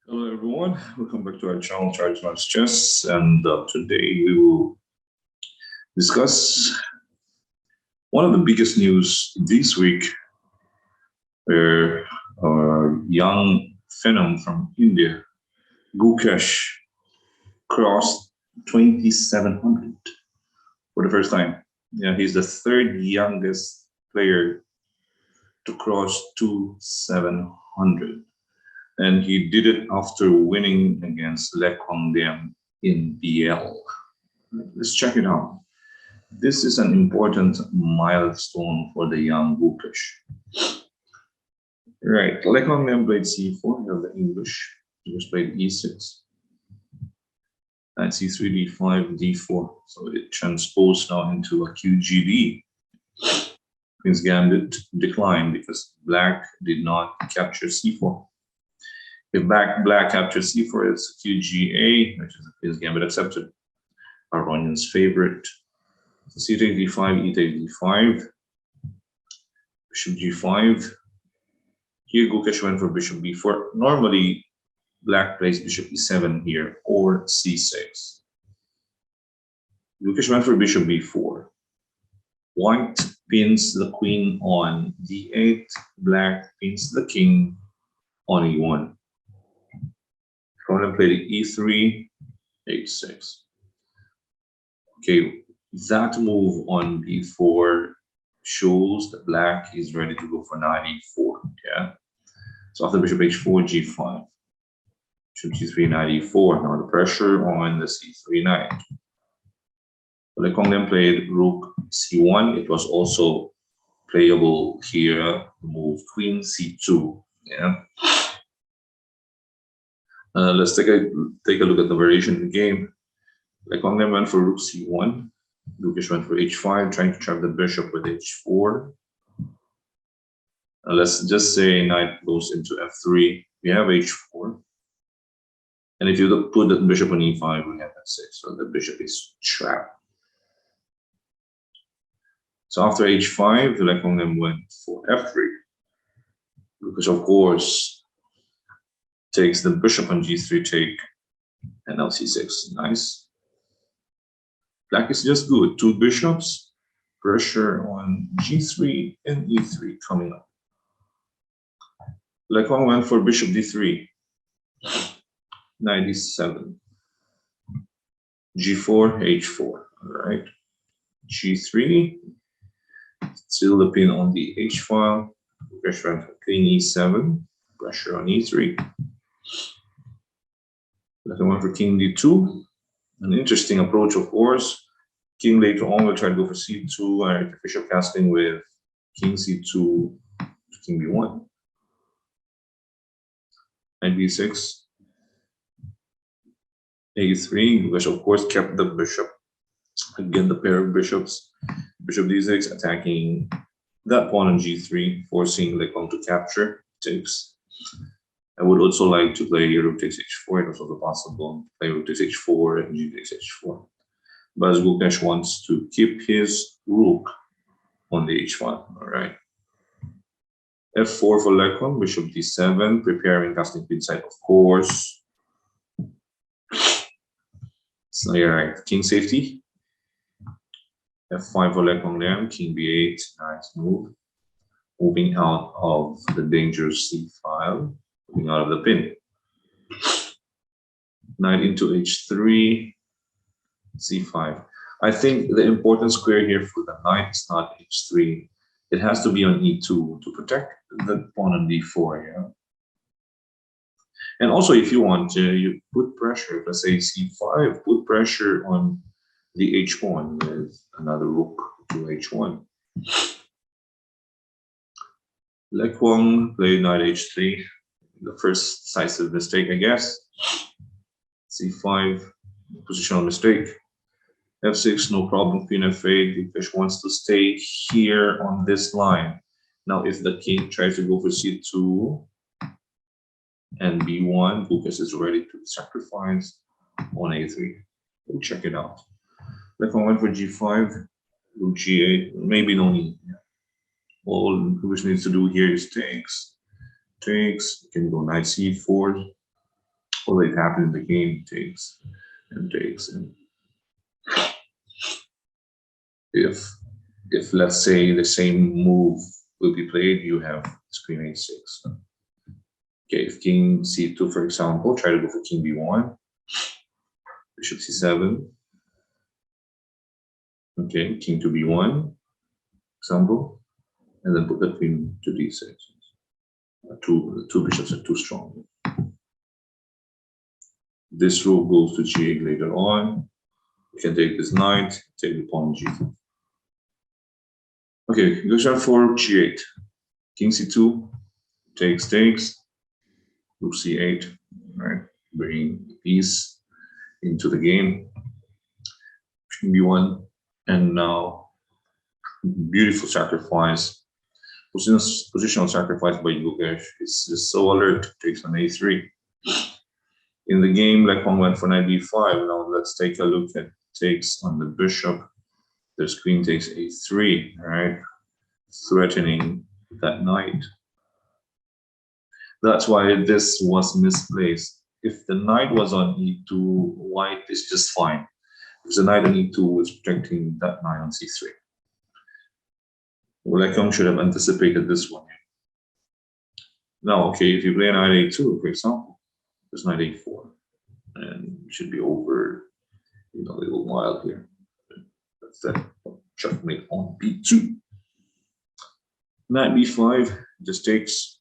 Hello everyone, welcome back to our channel Charge Not Chess, and today we will discuss one of the biggest news this week, where our young phenom from India, Gukesh, crossed 2,700 for the first time. Yeah, he's the third youngest player to cross 2,700. And he did it after winning against Quang Liem in Biel. Let's check it out. This is an important milestone for the young Gukesh. Right, Quang Liem played c4, you have the English. He just played e6. Knight c3, d5, d4. So it transposed now into a QGB. Queen's Gambit declined because black did not capture c4. If black captures c4, it's QGA, which is a Queen's Gambit accepted. Aronyan's favorite. So c takes d5, e takes d5, bishop g5. Here Gukesh went for bishop b4. Normally, black plays bishop e7 here or c6. Gukesh went for bishop b4. White pins the queen on d8. Black pins the king on e1. Played e3, h6. Okay, that move on b4 shows that black is ready to go for knight e4. Yeah. So after bishop h4, g5, bishop g3, knight e4. Now the pressure on the c3 knight. But Quang Liem played rook c1. It was also playable here. Move queen c2. Yeah. Let's take a look at the variation of the game. Quang Liem went for rook c1. Gukesh went for h5, trying to trap the bishop with h4. Let's just say knight goes into f3. We have h4. And if you put the bishop on e5, we have f6. So the bishop is trapped. So after h5, Quang Liem went for f3. Because of course, takes the bishop on g3 take, and now c6. Nice. Black is just good. Two bishops, pressure on g3 and e3 coming up. Quang went for bishop d3, 97. g4, h4. All right. g3, still the pin on the h file. Pressure on queen e7, pressure on e3. Quang went for king d2. An interesting approach, of course. King later on will try to go for c2, artificial casting with king c2 to king b1. Knight b6, a3, which of course kept the bishop. Again, the pair of bishops. Bishop d6 attacking that pawn on g3, forcing Quang to capture. Takes. I would also like to play rook takes h4. It was also possible. Play rook takes h4 and g takes h4. But as Gukesh wants to keep his rook on the h file. All right. f4 for Quang, bishop d7, preparing casting queen side, of course. So you're right. King safety. f5 for Quang Liem, king b8. Nice move. Moving out of the dangerous c file. Moving out of the pin. Knight into h3, c5. I think the important square here for the knight is not h3. It has to be on e2 to protect the pawn on d4. Yeah. And also, if you want to, you put pressure. Let's say c5. Put pressure on the h pawn with another rook to h1. Quang played knight h3. The first decisive mistake, I guess. c5, positional mistake. f6, no problem. Queen f8. Gukesh wants to stay here on this line. Now, if the king tries to go for c2 and b1, Gukesh is ready to sacrifice on a3. We'll check it out. Quang went for g5, rook g8. Maybe no need. All Gukesh needs to do here is takes. You can go knight c4. Well, it happened in the game, takes and takes. And if let's say the same move will be played, you have queen a6. Okay, if king c2, for example, try to go for king b1, bishop c7. Okay, king to b1, example, and then put the queen to d6. Two bishops are too strong. This rook goes to g8 later on. You can take this knight, take the pawn g4. Okay, Gukesh for g8. King c2, takes, rook c8, right? Bring peace into the game. King b1, and now beautiful sacrifice. Positional sacrifice by Gukesh is just so alert. Takes on a3. In the game, like Quang went for knight b5. Now let's take a look at takes on the bishop. There's queen takes a3, right? Threatening that knight. That's why this was misplaced. If the knight was on e2, white is just fine. If the knight on e2 was protecting that knight on c3. Well, Quang should have anticipated this one. Now, okay, if you play knight a2, for example, there's knight a4, and it should be over in a little while here. That's that checkmate on b2. Knight b5 just takes,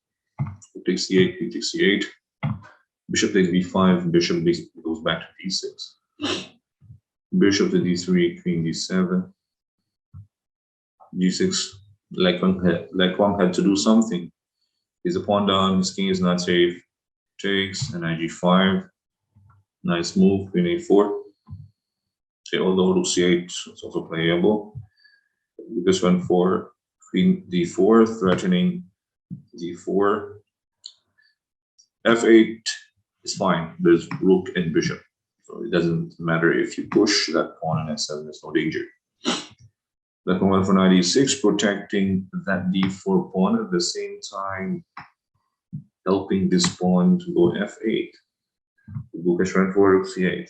takes c8, b takes c8. Bishop takes b5, bishop goes back to d6. Bishop to d3, queen d7. g6, like Quang had to do something. He's a pawn down, his king is not safe. Takes, and knight g5. Nice move, queen a4. Okay, although rook c8 is also playable. This one for queen d4, threatening d4. f8 is fine. There's rook and bishop, so it doesn't matter if you push that pawn on f7. There's no danger. That one for knight e6, protecting that d4 pawn at the same time, helping this pawn to go f8. Gukesh went for rook c8.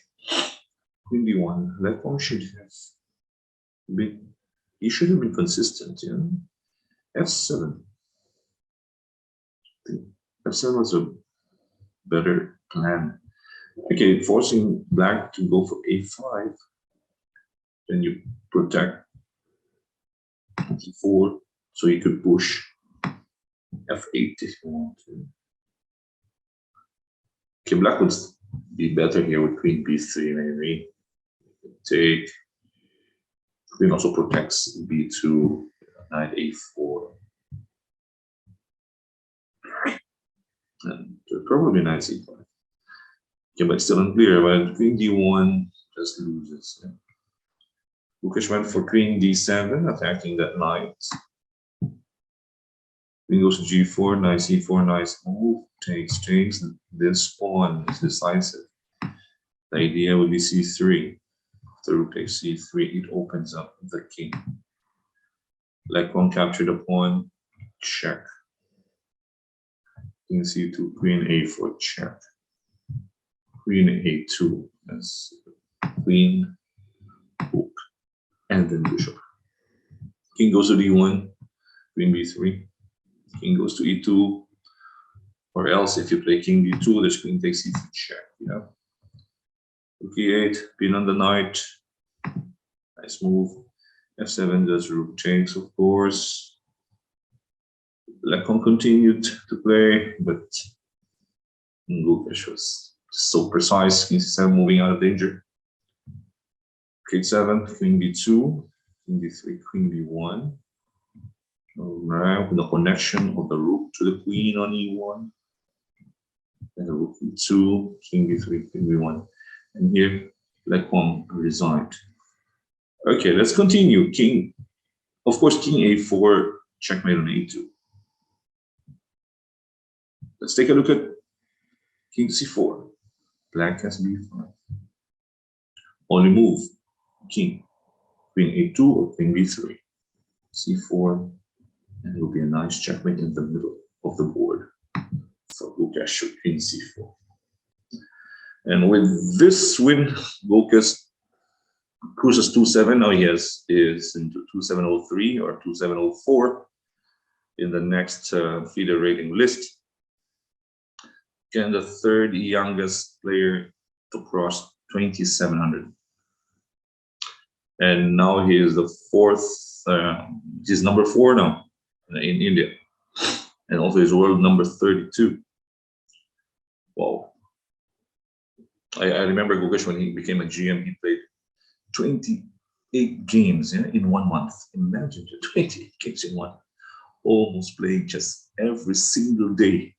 Queen d1. That pawn should have been. He should have been consistent. F7. F7 was a better plan. Okay, forcing black to go for a5. Then you protect d4, so you could push f8 if you want to. Okay, black would be better here with queen b3 maybe. Take. Queen also protects b2, knight a4. And probably knight c5. Okay, but still unclear. But queen d1 just loses. Gukesh went for queen d7, attacking that knight. Queen goes to g4, knight c4, nice move. Takes. This pawn is decisive. The idea would be c3. After rook takes c3, it opens up the king. Like Quang captured a pawn, check. King c2, queen a4, check. Queen a2, that's queen, rook, and then bishop. King goes to d1, queen b3. King goes to e2, or else if you play king d2, there's queen takes c3, check. Rook e8, pin on the knight. Nice move. f7 does rook takes, of course. Quang continued to play, but Gukesh was so precise. King c7 moving out of danger. King 7, queen b2, king d3, queen b1. Alright, with the connection of the rook to the queen on e1. And the rook e2, king b3, queen b1. And here, Quang resigned. Okay, let's continue. King, of course, king a4, checkmate on a2. Let's take a look at king c4. Black has b5. Only move, king, queen a2 or queen b3. c4, and it will be a nice checkmate in the middle of the board for Gukesh, queen c4. And with this win, Gukesh cruises 2-7. Now he is into 2703 or 2704 in the next feeder rating list. Again, the third youngest player to cross 2700. And now he is the fourth, he's number 4 now in India. And also he's world number 32. Wow. I remember Gukesh when he became a GM, he played 28 games in 1 month. Imagine 28 games in one. Almost playing just every single day.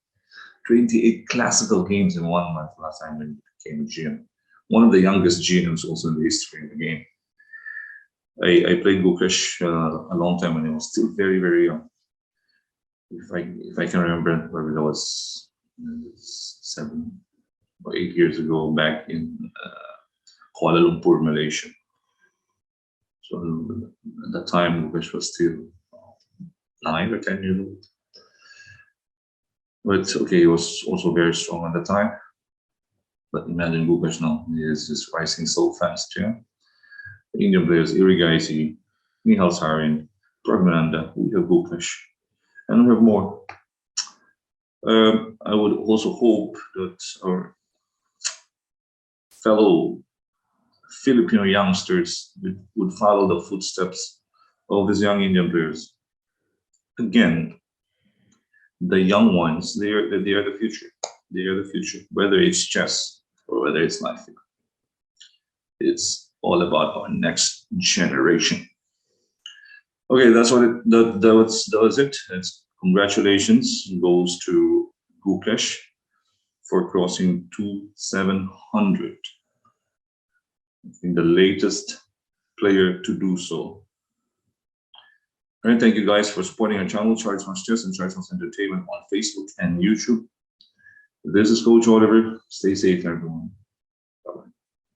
28 classical games in 1 month last time when he became a GM. One of the youngest GMs also in the history of the game. I played Gukesh a long time when he was still very, very young. If I can remember, whether that was 7 or 8 years ago back in Kuala Lumpur, Malaysia. So at that time, Gukesh was still 9 or 10 years old. But okay, he was also very strong at the time. But imagine Gukesh now, he is just rising so fast, yeah. The Indian players, Irigaisi, Nihal Sarin, Pragmananda, we have Gukesh, and we have more. I would also hope that our fellow Filipino youngsters would follow the footsteps of these young Indian players. Again, the young ones, they are the future. They are the future, whether it's chess or whether it's life. It's all about our next generation. Okay, that's what that was it. Congratulations goes to Gukesh for crossing 2700. I think the latest player to do so. All right, thank you guys for supporting our channel, Charles Chess and Charles Entertainment on Facebook and YouTube. This is Coach Oliver. Stay safe, everyone.